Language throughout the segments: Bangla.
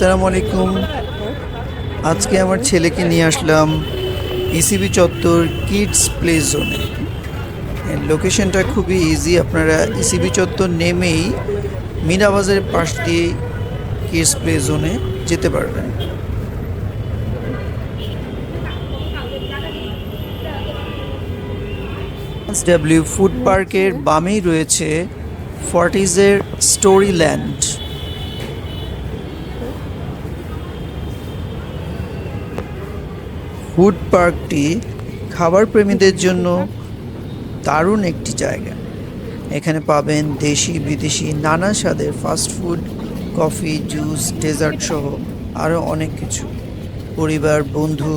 আসসালামু আলাইকুম। আজকে আমার ছেলেকে নিয়ে আসলাম ইসিবি চত্বর কিডস প্লে জোনে। লোকেশনটা খুবই ইজি, আপনারা ইসিবি চত্বর নেমেই মিনা বাজারের পাশ দিয়ে কিডস প্লে জোনে যেতে পারবেন। ডাব্লিউ ফুড পার্কের বামেই রয়েছে ফর্টিজের স্টোরি ল্যান্ড। ফুড পার্কটি খাবার প্রেমীদের জন্য দারুণ একটি জায়গা। এখানে পাবেন দেশি বিদেশি নানা স্বাদের fast food, coffee, juice, dessert সহ আরও অনেক কিছু। পরিবার, বন্ধু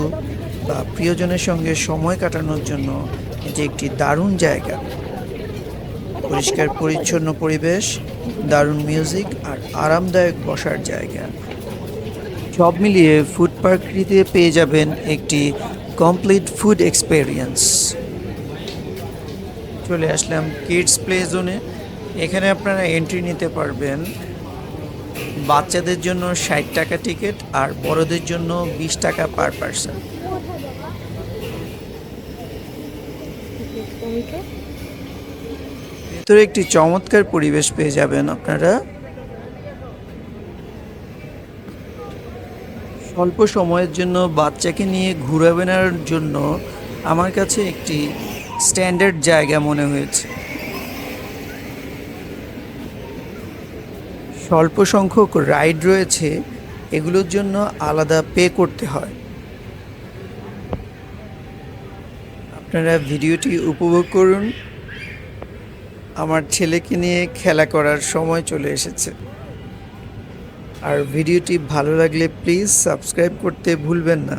বা প্রিয়জনের সঙ্গে সময় কাটানোর জন্য এটি একটি দারুণ জায়গা। পরিষ্কার পরিচ্ছন্ন পরিবেশ, দারুণ মিউজিক আর আরামদায়ক বসার জায়গা, সব মিলিয়ে ফুড পার্কটিতে পেয়ে যাবেন একটি কমপ্লিট ফুড এক্সপেরিয়েন্স। চলে আসলাম কিডস প্লে জোনে। এখানে আপনারা এন্ট্রি নিতে পারবেন বাচ্চাদের জন্য ৬০ টাকা টিকিট আর বড়দের জন্য ২০ টাকা পার পার্সন। ভেতরে একটি চমৎকার পরিবেশ পেয়ে যাবেন আপনারা। স্বল্প সময়ের জন্য বাচ্চাকে নিয়ে ঘুরে বেড়ানোর জন্য আমার কাছে একটি স্ট্যান্ডার্ড জায়গা মনে হয়েছে। স্বল্প সংখ্যক রাইড রয়েছে, এগুলোর জন্য আলাদা পে করতে হয়। আপনারা ভিডিওটি উপভোগ করুন। আমার ছেলেকে নিয়ে খেলা করার সময় চলে এসেছে। আর ভিডিওটি ভালো লাগলে প্লিজ সাবস্ক্রাইব করতে ভুলবেন না।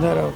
দাঁড়াও।